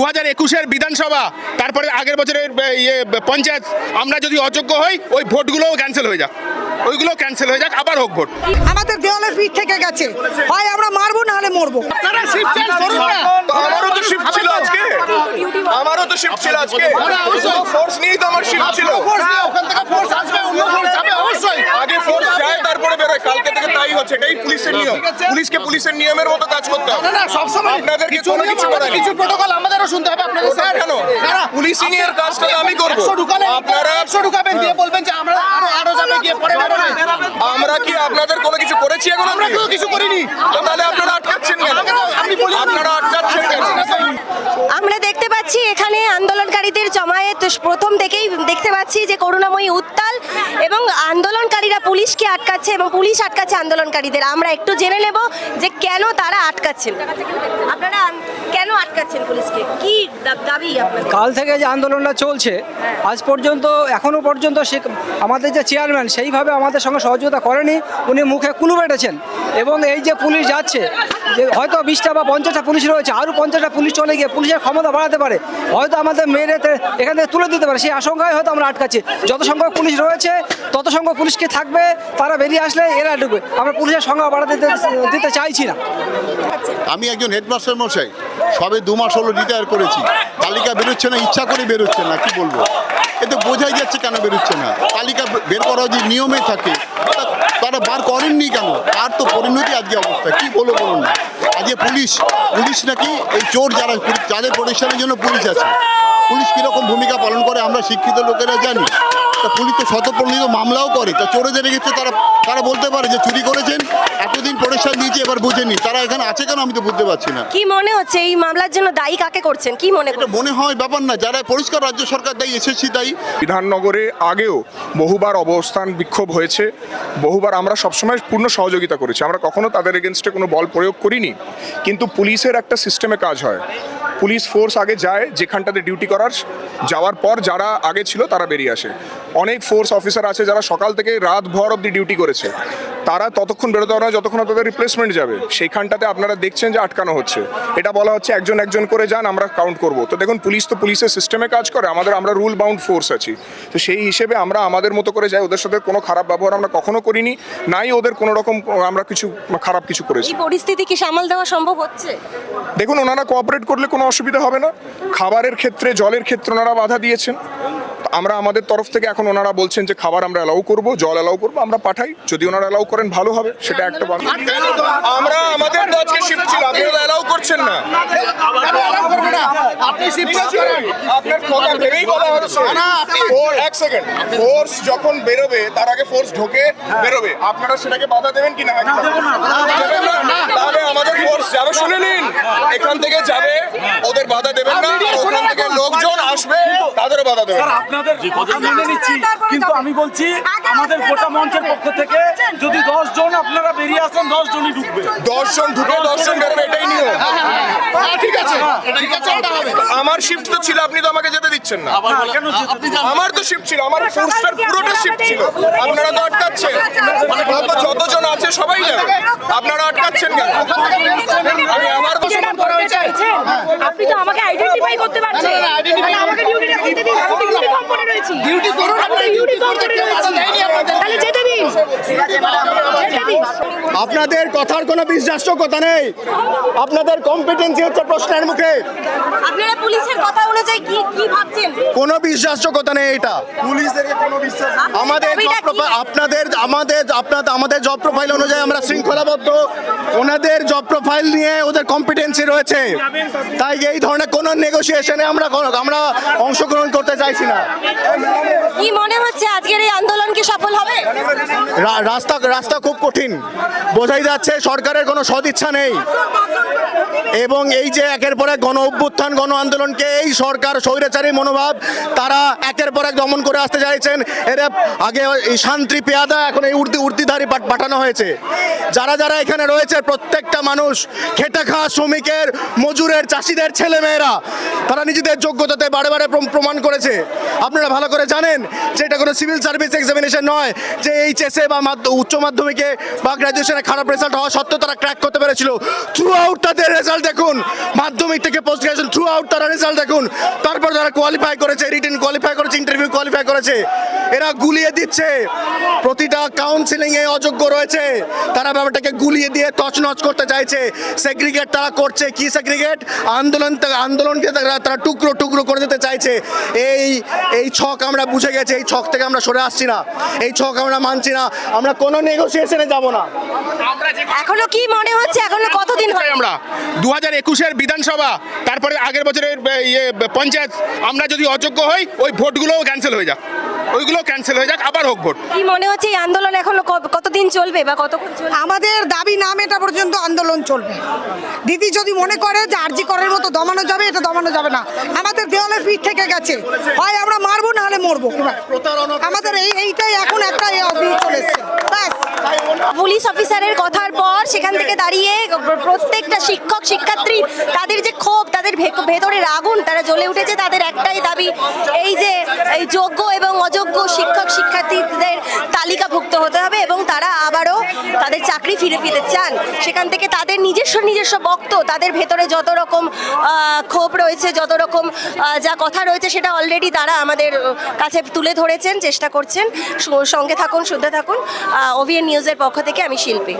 2021-এর বিধানসভা, তারপরে আগের বছরের পঞ্চায়েত, আমরা যদি অযোগ্য হই ওই ভোটগুলোও ক্যান্সেল হয়ে যাক, ওইগুলো ক্যান্সেল হয়ে যাক, আবার হোক ভোট। আমাদের দেওয়ালের পিঠ থেকে গেছে, হয় আমরা মারবো না হলে মরবো। আমারও তো শিফট ছিল আজকে, আমারও তো শিফট ছিল আজকে, ফোর্স নিয়েই তো আমার শিফট ছিল। আগে ফোর্স যায় তারপরে বেরোয়, কালকে থেকে তাই হচ্ছে, এটাই পুলিশের নিয়ম। পুলিশকে পুলিশের নিয়মের মতো কাজ করতে হবে। আপনাদেরকে কোনো কিছু করার কিছু প্রোটোকল আমাদেরও শুনতে হবে আপনাদের। স্যার কেন পুলিশিং এর কাজটা আমি করব, আপনারা 100 ঢুকাবেন দিয়ে বলবেন যে আমরা আরো যাবে গিয়ে পরে আমরা কি আপনাদের কোনো কিছু করেছি? এখন আমরা তো কিছু করিনি, তাহলে আপনারা আটকাচ্ছেন কেন? আপনারা আটকাচ্ছেন কেন? আমরা দেখতে পাচ্ছি এখানে আন্দোলনকারীদের জমায়েত প্রথম থেকেই দেখতে পাচ্ছি যে করুণাময়ী উত্তাল, এবং আন্দোলনকারীরা পুলিশকে আটকাচ্ছে এবং পুলিশ আটকাচ্ছে আন্দোলনকারীদের। আমরা একটু জেনে নেব যে কেন তারা আটকাচ্ছেন। আপনারা কেন আটকাচ্ছেন পুলিশকে, কি দাবি আপনাদের? কাল থেকে যে আন্দোলনটা চলছে আজ পর্যন্ত, এখনো পর্যন্ত সে আমাদের যে চেয়ারম্যান সেইভাবে আমাদের সঙ্গে সহযোগিতা করেনি, উনি মুখে কুলু বেটেছেন। এবং এই যে পুলিশ যাচ্ছে, যে হয়তো 20টা বা 50টা পুলিশ রয়েছে, আরও 50টা পুলিশ চলে গিয়ে পুলিশের ক্ষমতা বাড়াতে পারে, হয়তো আমাদের মেরে এখান থেকে তুলে দিতে পারে, সেই আশঙ্কায় হয়তো আমরা আটকাচ্ছি। যত সংখ্যক পুলিশ রয়েছে তত সংখ্যক পুলিশকে থাকবে, তারা বেরিয়ে আসলে এরা ঢুকবে। আমরা পুলিশের সংখ্যা বাড়াতে দিতে চাইছি না। আমি একজন হেডমাস্টার মশাই, সবে 2 মাস হলো রিটায়ার করেছি। তালিকা বেরোচ্ছে না, ইচ্ছা করে বেরোচ্ছে না, কি বলবো? এতে বোঝাই যাচ্ছে কেন বেরোচ্ছে না। তালিকা বের করা যে নিয়মে থাকে, তারা বার করেননি কেন? আর তো পরিণতি আজকে অবস্থা, কি বলবো বলুন না। আজকে পুলিশ নাকি এই চোর যাদের প্রোটেকশনের জন্য পুলিশ আছে, পুলিশ কীরকম ভূমিকা পালন করে আমরা শিক্ষিত লোকেরা জানি। তা পুলিশ তো শতপ্রণীত মামলাও করে, তা চোরেদের ক্ষেত্রে তারা বলতে পারে যে চুরি করেছেন, এতদিন প্রোটেকশন দিয়েছে, এবার বুঝেনি। তারা এখানে আছে কেন আমি তো বুঝতে পারছি না। কি মনে হচ্ছে এই মামলার জন্য দায়ী কাকে করছেন, কি মনে করছেন? মনে হয় ব্যাপার না, যারা পরিষ্কার রাজ্য সরকার দায়ী, এসএসসি দায়ী। বিধাননগরে আগেও বহুবার অবস্থান বিক্ষোভ হয়েছে, বহুবার আমরা সবসময় পূর্ণ সহযোগিতা করেছি, আমরা কখনো তাদের এগেনস্টে কোনো বল প্রয়োগ করিনি। কিন্তু পুলিশের একটা সিস্টেমে কাজ হয়, পুলিশ ফোর্স আগে যায় যেখানটাতে ডিউটি করার, যাওয়ার পর যারা আগে ছিল তারা বেরিয়ে আসে। অনেক ফোর্স অফিসার আছে যারা সকাল থেকে রাত ভর অবধি ডিউটি করেছে, তারা ততক্ষণ বেরোতে পারে না যতক্ষণ না তাদের রিপ্লেসমেন্ট যাবে। সেইখানটাতে আপনারা দেখছেন যে আটকানো হচ্ছে, এটা বলা হচ্ছে একজন একজন করে যান, আমরা কাউন্ট করব। তো দেখুন, পুলিশ তো পুলিশের সিস্টেমে কাজ করে, আমরা রুল বাউন্ড ফোর্স আছি, তো সেই হিসেবে আমরা আমাদের মতো করে যাই। ওদের সাথে কোনো খারাপ ব্যবহার আমরা কখনো করিনি, নাই ওদের কোনো রকম আমরা কিছু খারাপ কিছু করেছি। এই পরিস্থিতি কি সামাল দেওয়া সম্ভব হচ্ছে? দেখুন, ওনারা কোঅপারেট করলে কোনো অসুবিধা হবে না। খাবারের ক্ষেত্রে, জলের ক্ষেত্রে ওনারা বাধা দিয়েছেন, আমরা আমাদের তরফ থেকে এখন ওনারা বলছেন যে খাবার আমরা অ্যালাউ করব, জল অ্যালাউ করব, আমরা পাঠাই। যদি ওনারা অ্যালাউ করেন ভালো হবে, সেটা একটা বড়। আমরা আমাদের তো আজকে শিফট ছিল, আপনারা অ্যালাউ করছেন না। আপনি শিফট করেন, আপনার কথা ভেবেই বলা হচ্ছে। এক সেকেন্ড, ফোর্স যখন বেরোবে তার আগে ফোর্স ঢোকে বেরোবে, আপনারা সেটাকে বাধা দেবেন কি না? তাহলে আমাদের ফোর্স যাবে, শুনে নিন, এখান থেকে যাবে, ওদের বাধা দেবেন না। ওখান থেকে লোকজন আসবে, তাদেরও বাধা দেবেন। আপনাদের কথা মেনে নিচ্ছি, কিন্তু আমি বলছি আমাদের গোটা মঞ্চের পক্ষ থেকে যদি 10 জন আপনারা বেরিয়ে আসেন, 10 জনই ঢুকবে। 10 জন ঢুকে 10 জন বেরোবে, এটাই নিয়ম। ঠিক আছে, এটা হবে। আমার শিফট তো ছিল, আপনি তো আমাকে যেতে দিচ্ছেন না। আমার তো শিফট ছিল, আমার ফোর্সটার পুরোটা শিফট ছিল, আপনারা তো আটকাচ্ছেন। যতজন আছে সবাই যাবে, আপনারা আটকাচ্ছেন কেন? আমি আমার আপনি তো আমাকে আইডেন্টিফাই করতে পারছেন, আমাকে ডিউটিটা করতে দিন, আমি তো ইউনিফর্ম পরে রয়েছি। ডিউটি করুন, আমি ইউনিফর্ম পরে রয়েছি, তাহলে যেতে দিন, যেতে দিন। আপনাদের কথার কোনো বিশ্বাসযোগ্যতা নেই, আপনাদের কম্পিটেন্সি হচ্ছে প্রশ্নের মুখে। আপনারা পুলিশের কথা অনুযায়ী কি ভাবছেন? কোনো বিশ্বাসযোগ্যতা নেই এটা। পুলিশদেরকে কোনো বিশ্বাস, আমাদের জব প্রোফাইল অনুযায়ী আমরা শৃঙ্খলাবদ্ধ, ওনাদের জব প্রোফাইল নিয়ে ওদের কম্পিটেন্সি রয়েছে, তাই এই ধরনের কোনো নেগোসিয়েশনে আমরা অংশগ্রহণ করতে চাইছি না। কি মনে হচ্ছে আজকের এই আন্দোলন কি সফল হবে? রাস্তা খুব কঠিন, বোঝাই যাচ্ছে সরকারের কোনো সদিচ্ছা নেই, এবং এই যে একের পর এক গণ অভ্যুত্থান, গণ আন্দোলনকে এই সরকার স্বৈরাচারী মনোভাব, তারা একের পর এক দমন করে আসতে চাইছেন। এরা আগে এই শান্তি পেয়াদা, এখন এই উর্দিধারী পাঠানো হয়েছে। যারা এখানে রয়েছে প্রত্যেকটা মানুষ খেটে খাওয়া শ্রমিকের, মজুরের, চাষিদের ছেলেমেয়েরা, তারা নিজেদের যোগ্যতাতে বারে বারে প্রমাণ করেছে। আপনারা আপনারা ভালো করে জানেন যে এটা কোনো সিভিল সার্ভিস এক্সামিনেশন নয় যে এইচএসএ বা উচ্চ মাধ্যমিকে বা গ্র্যাজুয়েশনে খারাপ রেজাল্ট হওয়া সত্ত্বেও তারা ক্র্যাক করতে পেরেছিল। থ্রু আউট তাদের রেজাল্ট দেখুন, মাধ্যমিক থেকে পোস্ট গ্রাজুয়েশন থ্রু আউট তারা রেজাল্ট দেখুন, তারপর তারা কোয়ালিফাই করেছে, রিটেন কোয়ালিফাই করেছে, ইন্টারভিউ কোয়ালিফাই করেছে। এরা গুলিয়ে দিচ্ছে, প্রতিটা কাউন্সিলিংয়ে অযোগ্য রয়েছে, তারা ব্যাপারটাকে গুলিয়ে দিয়ে তছনছ করতে চাইছে। সেগ্রিগেট তারা করছে, কি সেগ্রিগেট? আন্দোলনকে তারা টুকরো টুকরো করে দিতে চাইছে। এই ছক আমরা বুঝে গেছি, এই ছক থেকে আমরা সরে আসছি না, এই ছক আমরা মানছি না, আমরা কোনো নেগোসিয়েশনে যাব না। এখনো কি মনে হচ্ছে এখনো কতদিন হবে? আমরা 2021-এর বিধানসভা, তারপরে আগের বছরের পঞ্চায়েত, আমরা যদি অযোগ্য হই ওই ভোটগুলোও ক্যান্সেল হয়ে যাক, ওইগুলো ক্যান্সেল হয়ে যাক, আবার হোক ভোট। কি মনে হচ্ছে এই আন্দোলন এখনো কতদিন চলবে বা কতক্ষণ চলবে? আমাদের দাবি না মেটা পর্যন্ত আন্দোলন চলবে। দিদি যদি মনে করে যে আরজি করার মতো দমানো যাবে, এটা দমানো যাবে না। আমাদের দেওয়ালের পিঠ থেকে গেছে, হয় আমরা মারবো না হলে মরবো। আমাদের এইটাই এখন একটা চলে এসছে, ব্যাস। পুলিশ অফিসারের কথার পর সেখান থেকে দাঁড়িয়ে প্রত্যেকটা শিক্ষক শিক্ষার্থী তাদের যে ক্ষোভ, তাদের ভেতরের আগুন, তারা জ্বলে উঠেছে। তাদের একটাই দাবি, এই যে এই যোগ্য এবং অযোগ্য শিক্ষক শিক্ষার্থীদের তালিকাভুক্ত হতে হবে এবং তারা আবারও তাদের চাকরি ফিরে পেতে চান। সেখান থেকে তাদের নিজস্ব বক্ত, তাদের ভেতরে যত রকম ক্ষোভ রয়েছে, যত রকম যা কথা রয়েছে, সেটা অলরেডি তারা আমাদের কাছে তুলে ধরেছেন, চেষ্টা করছেন। সঙ্গে থাকুন, শুদ্ধ থাকুন। ওভিএন নিউজের পক্ষ থেকে আমি শিল্পী।